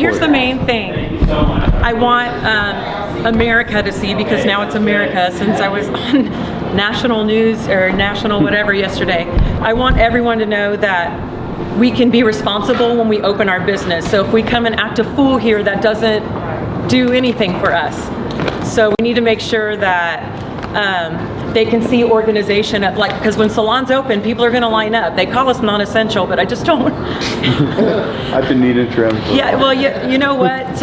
Here's the main thing I want America to see, because now it's America, since I was on national news or national whatever yesterday. I want everyone to know that we can be responsible when we open our business. So if we come and act a fool here, that doesn't do anything for us. So we need to make sure that they can see organization at, like, because when salons open, people are going to line up. They call us non-essential, but I just don't. I've been needing trim. Yeah, well, you know what?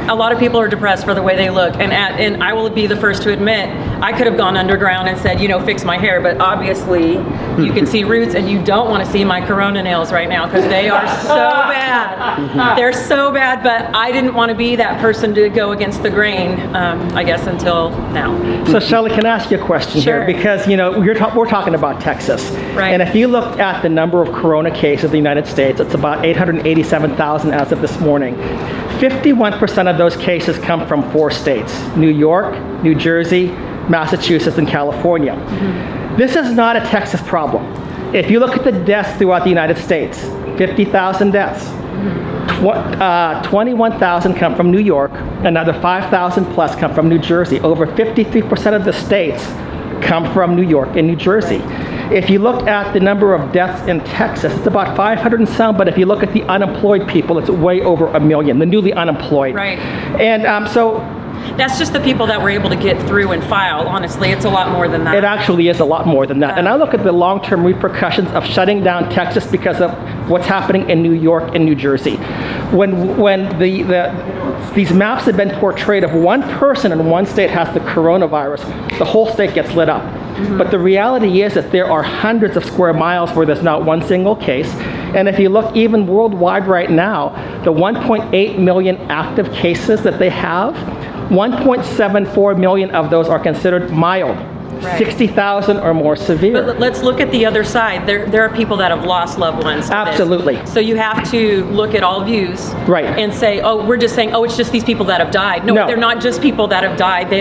A lot of people are depressed for the way they look, and I will be the first to admit, I could have gone underground and said, fix my hair, but obviously you can see roots, and you don't want to see my Corona nails right now because they are so bad. They're so bad, but I didn't want to be that person to go against the grain, I guess, until now. So Shelly, can I ask you a question Sure. here? Because we're talking about Texas, right? And if you look at the number of Corona cases in the United States, it's about 887,000 as of this morning. 51% of those cases come from 4 states: New York, New Jersey, Massachusetts, and California. Mm-hmm. This is not a Texas problem. If you look at the deaths throughout the United States, 50,000 deaths. Mm-hmm. 21,000 come from New York, another 5,000 plus come from New Jersey. Over 53% of the states come from New York and New Jersey. If you look at the number of deaths in Texas, it's about 500 and some, but if you look at the unemployed people, it's way over 1 million, the newly unemployed. Right. And so that's just the people that were able to get through and file. Honestly, it's a lot more than that. It actually is a lot more than that. And I look at the long-term repercussions of shutting down Texas because of what's happening in New York and New Jersey. When these maps have been portrayed of one person in one state has the coronavirus, the whole state gets lit up. Mm-hmm. But the reality is that there are hundreds of square miles where there's not one single case. And if you look even worldwide right now, the 1.8 million active cases that they have, 1.74 million of those are considered mild. Right. 60,000 or more severe. But let's look at the other side. There are people that have lost loved ones. Absolutely. So you have to look at all views, right, and say, we're just saying, it's just these people that have died. No, they're not just people that have died.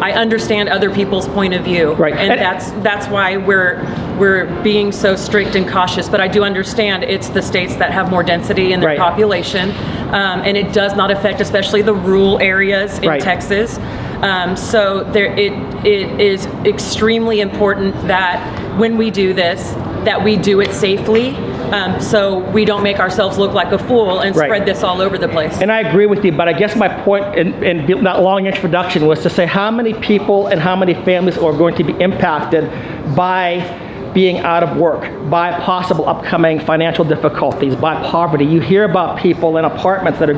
I understand other people's point of view, right, and that's why we're being so strict and cautious. But I do understand it's the states that have more density in their population, and it does not affect, especially the rural areas in Texas. So it is extremely important that when we do this, that we do it safely, so we don't make ourselves look like a fool and spread this all over the place. And I agree with you, but I guess my point in that long introduction was to say how many people and how many families are going to be impacted by being out of work, by possible upcoming financial difficulties, by poverty. You hear about people in apartments that are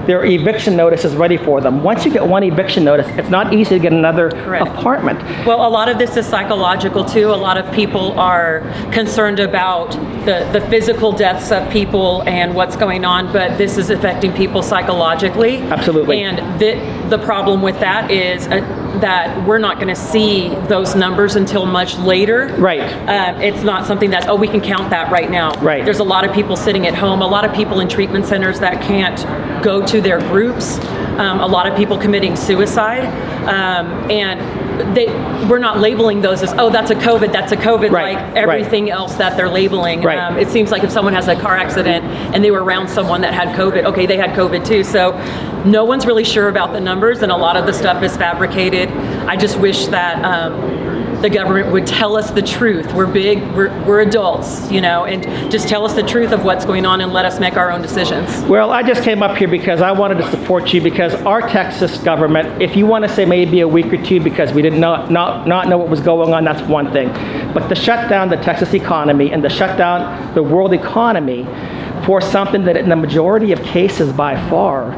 their eviction notice is ready for them. Once you get one eviction notice, it's not easy to get another apartment. Well, a lot of this is psychological too. A lot of people are concerned about the physical deaths of people and what's going on, but this is affecting people psychologically. Absolutely. And the problem with that is that we're not going to see those numbers until much later. Right. It's not something that's, we can count that right now. Right. There's a lot of people sitting at home, a lot of people in treatment centers that can't go to their groups, a lot of people committing suicide, and we're not labeling those as, that's a COVID, like everything else that they're labeling. Right. It seems like if someone has a car accident and they were around someone that had COVID, they had COVID too. So no one's really sure about the numbers, and a lot of the stuff is fabricated. I just wish that the government would tell us the truth. We're big, we're adults, and just tell us the truth of what's going on and let us make our own decisions. Well, I just came up here because I wanted to support you, because our Texas government, if you want to say maybe a week or two because we did not know what was going on, that's one thing. But to shut down the Texas economy and to shut down the world economy for something that in the majority of cases by far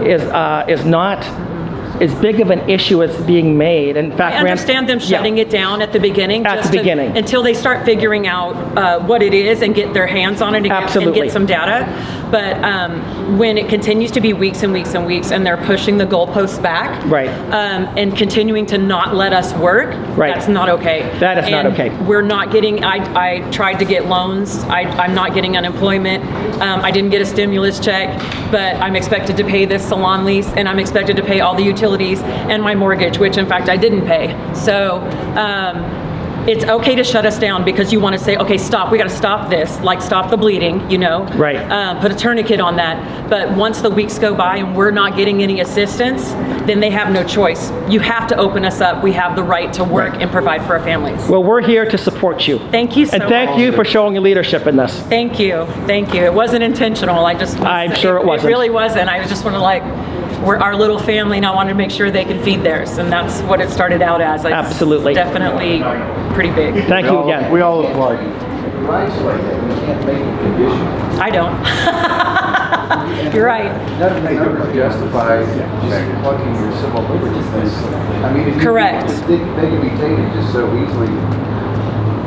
is not as big of an issue as being made. In fact, I understand them shutting it down at the beginning. Until they start figuring out what it is and get their hands on it and get some data. But when it continues to be weeks and weeks and weeks, and they're pushing the goalposts back, and continuing to not let us work, that's not okay. That is not okay. We're not getting. I tried to get loans. I'm not getting unemployment. I didn't get a stimulus check, but I'm expected to pay this salon lease, and I'm expected to pay all the utilities and my mortgage, which in fact I didn't pay. So it's okay to shut us down because you want to say, okay, stop, we got to stop this, like stop the bleeding, you know? Right. Put a tourniquet on that. But once the weeks go by and we're not getting any assistance, then they have no choice. You have to open us up. We have the right to work and provide for our families. Well, we're here to support you. Thank you so much. And thank you for showing your leadership in this. Thank you. Thank you. It wasn't intentional. I'm sure it wasn't. It really wasn't. I was just want to we're our little family and I wanted to make sure they could feed theirs. And that's what it started out as. It's Absolutely. definitely pretty big. Thank you again. We all applaud you. Rights like that, you can't make a condition. I don't. You're right. Nothing justifies just plucking your civil liberties. I mean, if Correct. they can be taken just so easily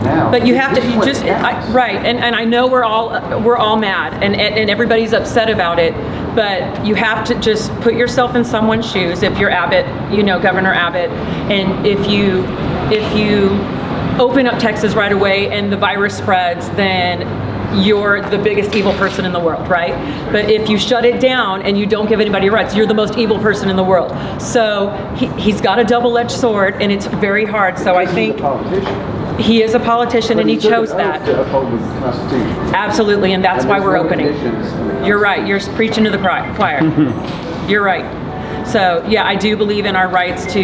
now. But you have to This is what just counts. right, and I know we're all mad, and everybody's upset about it. But you have to just put yourself in someone's shoes. If you're Abbott, you know, Governor Abbott, and if you open up Texas right away and the virus spreads, then you're the biggest evil person in the world, right? But if you shut it down and you don't give anybody rights, you're the most evil person in the world. So he's got a double-edged sword, and it's very hard. So I think He's a politician. he is a politician, and he But took chose an that. oath to uphold the Constitution. Absolutely, and that's And why there's we're no opening. conditions in the You're right. You're preaching to the choir. You're right. So yeah, I do believe in our rights to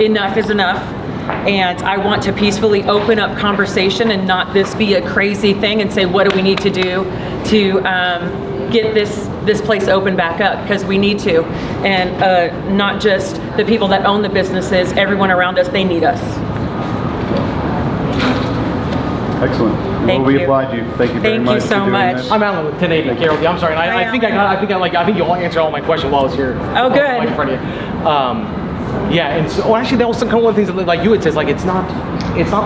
enough is enough. And I want to peacefully open up conversation and not this be a crazy thing and say, what do we need to do to get this place open back up? Because we need to. And not just the people that own the businesses, everyone around us, they need us. Excellent. Thank Well, we you. applaud you. Thank you very Thank you much so for doing much. this. I'm Alan with 1080 Carol. I'm sorry. And Hi, I think you all answered all my questions while I was here. Oh, good. Right in front of you. Yeah, and so actually that was some kind of one of the things that, like you had said, like it's not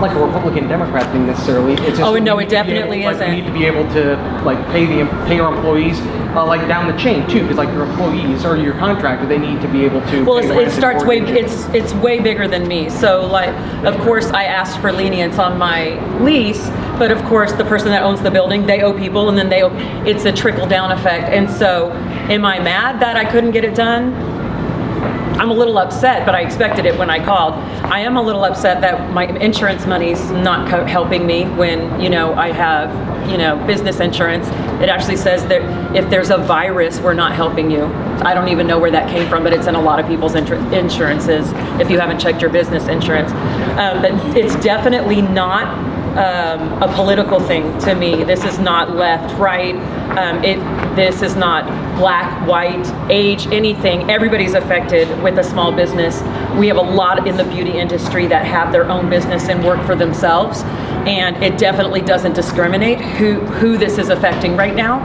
like a Republican Democrat thing necessarily. It's just Oh, no, we it need to be definitely able, isn't. We need to be able to like pay our employees like down the chain too, because like your employees or your contractor, they need to be able to. Well, pay it rent and starts way. mortgage. It's way bigger than me. So, like, of course, I asked for lenience on my lease, but of course, the person that owns the building, they owe people, and then it's a trickle down effect. And so, am I mad that I couldn't get it done? I'm a little upset, but I expected it when I called. I am a little upset that my insurance money's not helping me when, you know, I have, you know, business insurance. It actually says that if there's a virus, we're not helping you. I don't even know where that came from, but it's in a lot of people's insurances if you haven't checked your business insurance. But it's definitely not a political thing to me. This is not left, right. This is not black, white, age, anything. Everybody's affected with a small business. We have a lot in the beauty industry that have their own business and work for themselves, and it definitely doesn't discriminate who this is affecting right now.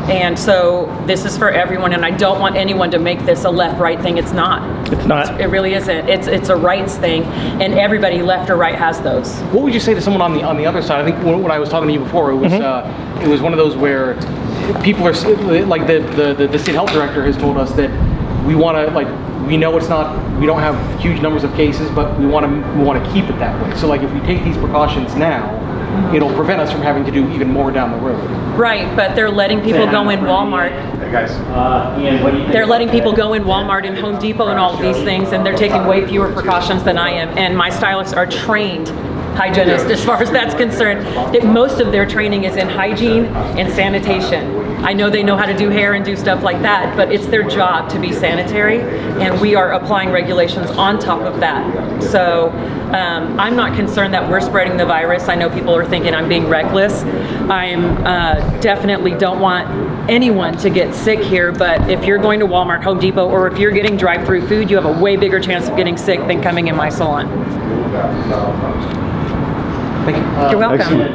And so this is for everyone, and I don't want anyone to make this a left-right thing. It's not. It's not. It really isn't. It's a rights thing, and everybody left or right has those. What would you say to someone on the other side? I think when I was talking to you before, it was one of those where people are like the state health director has told us that we want to we know we don't have huge numbers of cases, but we want to keep it that way. So like if we take these precautions now, it'll prevent us from having to do even more down the road. Right, but they're letting people go in Walmart. Hey, guys. Ian, what do you think? They're letting people go in Walmart and Home Depot and all of these things, and they're taking way fewer precautions than I am. And my stylists are trained hygienists as far as that's concerned. Most of their training is in hygiene and sanitation. I know they know how to do hair and do stuff like that, but it's their job to be sanitary, and we are applying regulations on top of that. So I'm not concerned that we're spreading the virus. I know people are thinking I'm being reckless. I'm definitely don't want anyone to get sick here, but if you're going to Walmart, Home Depot, or if you're getting drive-through food, you have a way bigger chance of getting sick than coming in my salon. Thank you. You're welcome. Excellent.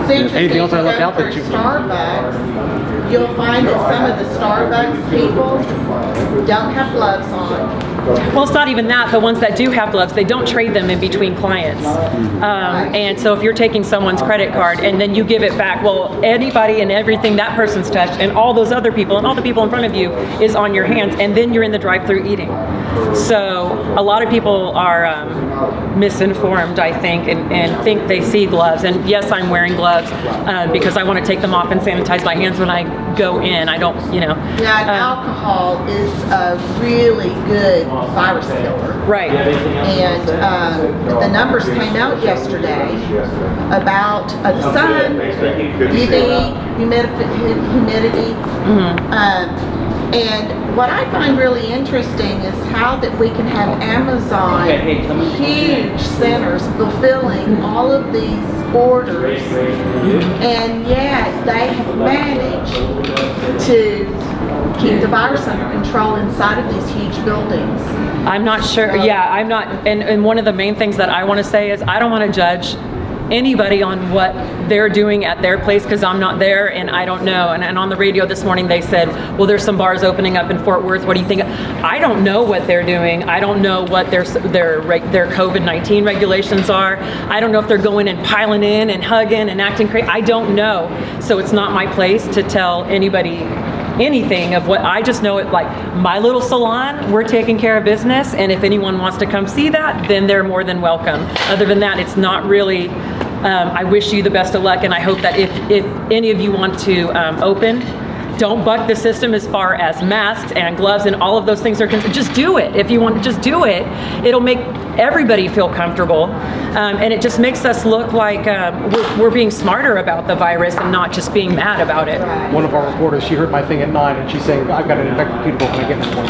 It's interesting, Anything else I left out for that you- Starbucks, you'll find that some of the Starbucks people don't have gloves on. Well, it's not even that. The ones that do have gloves, they don't trade them in between clients. And so if you're taking someone's credit card and then you give it back, well, anybody and everything that person's touched and all those other people and all the people in front of you is on your hands, and then you're in the drive-through eating. So a lot of people are misinformed, I think, and think they see gloves. And yes, I'm wearing wearing gloves because I want to take them off and sanitize my hands when I go in. I don't, Yeah, and alcohol is a really good virus killer. Right. And the numbers came out yesterday about the sun, UV, humidity. And what I find really interesting is how that we can have Amazon, huge centers fulfilling all of these orders, and yet they have managed to keep the virus under control inside of these huge buildings. I'm not sure. Yeah, I'm not. And one of the main things that I want to say is I don't want to judge anybody on what they're doing at their place because I'm not there and I don't know. And on the radio this morning they said, well, there's some bars opening up in Fort Worth. What do you think? I don't know what they're doing. I don't know what their COVID-19 regulations are. I don't know if they're going and piling in and hugging and acting crazy. I don't know. So it's not my place to tell anybody anything of what I just know. It like my little salon, we're taking care of business, and if anyone wants to come see that, then they're more than welcome. Other than that, it's not really. I wish you the best of luck, and I hope that if any of you want to open, don't buck the system as far as masks and gloves and all of those things are concerned. Just do it. If you want to just do it, it'll make everybody feel comfortable. And it just makes us look like we're being smarter about the virus and not just being mad about it. One of our reporters, she heard my thing at 9 and she's saying, I've got an infected people. Can I get this one?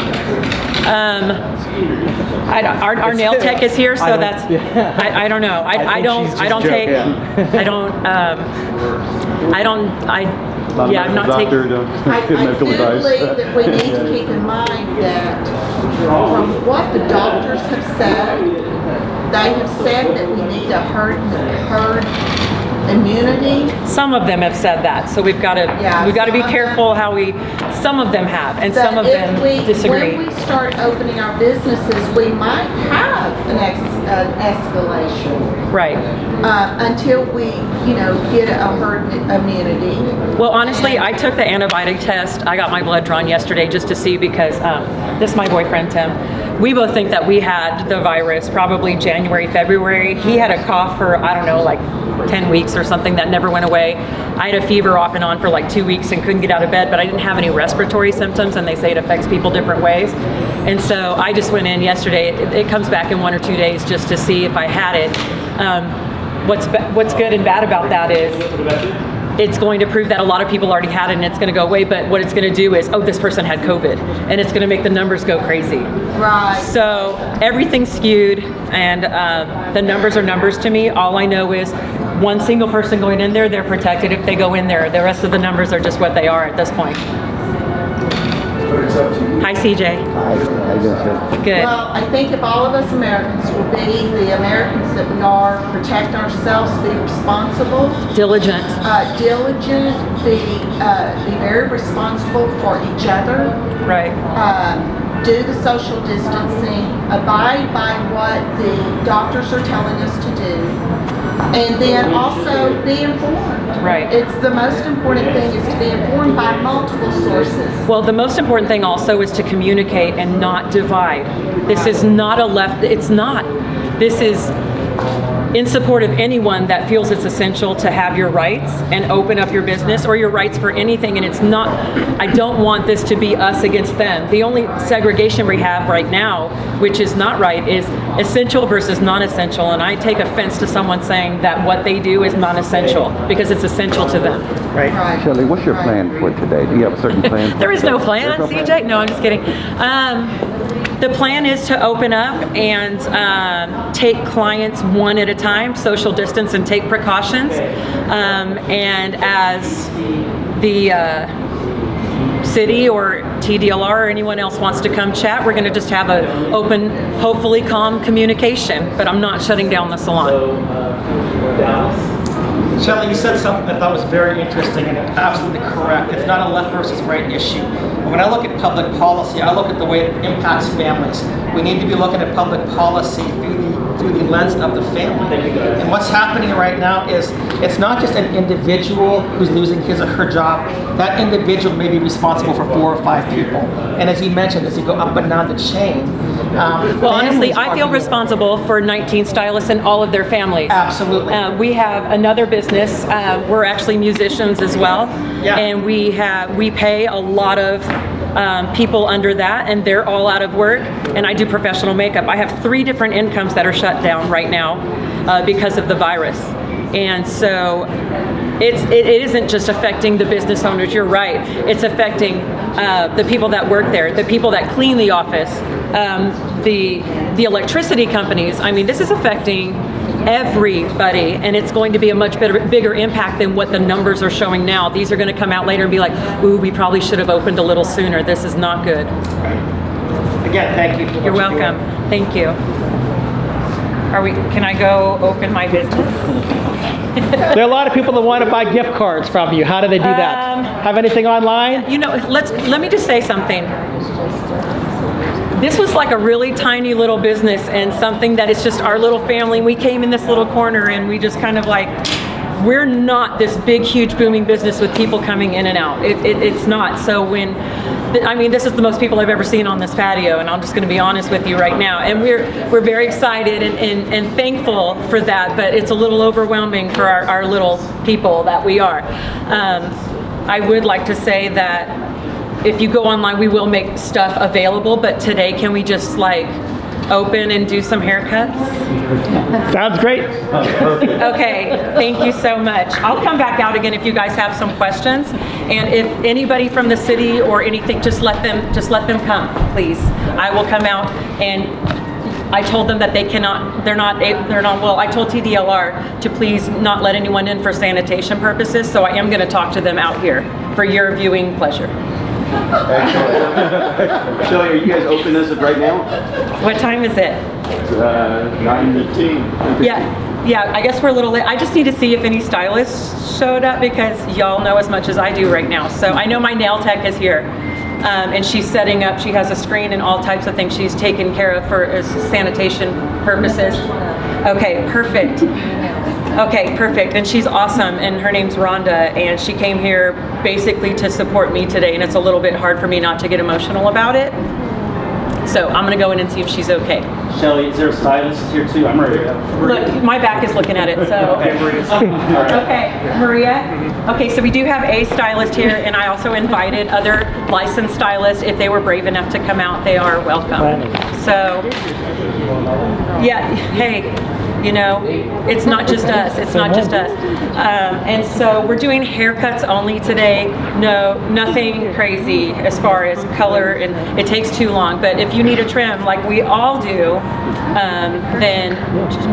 Our nail tech is here, so I don't know. I don't take. I'm not taking. I do believe that we need to keep in mind that from what the doctors have said, they have said that we need a herd immunity. Some of them have said that, so we've got to be careful how we. Some of them have, and some of them disagree. When we start opening our businesses, we might have an escalation. Right. Until we, get a herd immunity. Well, honestly, I took the antibiotic test. I got my blood drawn yesterday just to see because this is my boyfriend, Tim. We both think that we had the virus probably January, February. He had a cough for, I don't know, like 10 weeks or something that never went away. I had a fever off and on for like 2 weeks and couldn't get out of bed, but I didn't have any respiratory symptoms, and they say it affects people different ways. And so I just went in yesterday. It comes back in 1 or 2 days just to see if I had it. What's good and bad about that is it's going to prove that a lot of people already had it and it's going to go away, but what it's going to do is, this person had COVID, and it's going to make the numbers go crazy. Right. So everything's skewed, and the numbers are numbers to me. All I know is one single person going in there, they're protected if they go in there. The rest of the numbers are just what they are at this point. Hi, CJ. Hi. Good. Well, I think if all of us Americans will be the Americans that we are, protect ourselves, be responsible, Diligent. be very responsible for each other. Right. Do the social distancing, abide by what the doctors are telling us to do, and then also be informed. Right. It's the most important thing is to be informed by multiple sources. Well, the most important thing also is to communicate and not divide. This is not a left, it's not. This is in support of anyone that feels it's essential to have your rights and open up your business or your rights for anything. And it's not, I don't want this to be us against them. The only segregation we have right now, which is not right, is essential versus non-essential. And I take offense to someone saying that what they do is non-essential because it's essential to them. Right. Shelley, what's your plan for today? Do you have a certain plan? There is no plan, CJ. No, I'm just kidding. The plan is to open up and take clients one at a time, social distance and take precautions. And as the city or TDLR or anyone else wants to come chat, we're going to just have an open, hopefully calm communication. But I'm not shutting down the salon. Shelly, you said something I thought was very interesting and absolutely correct. It's not a left versus right issue. And when I look at public policy, I look at the way it impacts families. We need to be looking at public policy through the lens of the family. And what's happening right now is it's not just an individual who's losing his or her job. That individual may be responsible for 4 or 5 people. And as you mentioned, as you go up and down the chain, Well, honestly, I feel responsible for 19 stylists and all of their families. Absolutely. We have another business. We're actually musicians as well, Yeah. and we pay a lot of people under that, and they're all out of work. And I do professional makeup. I have 3 different incomes that are shut down right now because of the virus, and so it isn't just affecting the business owners. You're right. It's affecting the people that work there, the people that clean the office, the electricity companies. I mean, this is affecting everybody, and it's going to be a much bigger impact than what the numbers are showing now. These are going to come out later and be like, ooh, we probably should have opened a little sooner. This is not good. Again, thank you. For You're what welcome. Thank you. Can I go open my business? There are a lot of people that want to buy gift cards from you. How do they do that? Have anything online? You know, let me just say something. This was like a really tiny little business and something that is just our little family. We came in this little corner and we just kind of like, we're not this big, huge, booming business with people coming in and out. It's not. So this is the most people I've ever seen on this patio, and I'm just going to be honest with you right now. And we're very excited and thankful for that, but it's a little overwhelming for our little people that we are. I would like to say that if you go online, we will make stuff available, but today, can we just like open and do some haircuts? Sounds great. Okay, thank you so much. I'll come back out again if you guys have some questions. And if anybody from the city or anything, just let them come, please. I will come out, and I told them that I told TDLR to please not let anyone in for sanitation purposes, so I am going to talk to them out here for your viewing pleasure. Excellent. Shelly, are you guys open as of right now? What time is it? 9:15. Yeah, I guess we're a little late. I just need to see if any stylists showed up because y'all know as much as I do right now. So I know my nail tech is here, and she's setting up. She has a screen and all types of things she's taken care of for sanitation purposes. Okay, perfect. Okay, perfect. And she's awesome, and her name's Rhonda, and she came here basically to support me today, and it's a little bit hard for me not to get emotional about it. So I'm gonna go in and see if she's okay. Shelly, is there a stylist here too? I'm ready. Look, my back is looking at it, so. Okay, Maria's. Okay, Maria. Okay, so we do have a stylist here, and I also invited other licensed stylists. If they were brave enough to come out, they are welcome. So, yeah, hey, you know, it's not just us. It's not just us. And so we're doing haircuts only today. No, nothing crazy as far as color, and it takes too long. But if you need a trim like we all do, then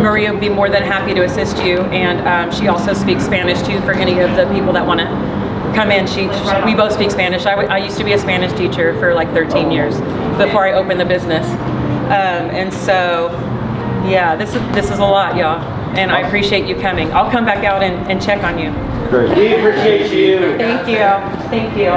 Maria would be more than happy to assist you. And she also speaks Spanish too for any of the people that want to come in. We both speak Spanish. I used to be a Spanish teacher for like 13 years before I opened the business. And so, yeah, this is a lot, y'all, and I appreciate you coming. I'll come back out and check on you. Great. We appreciate you. Thank you. Thank you.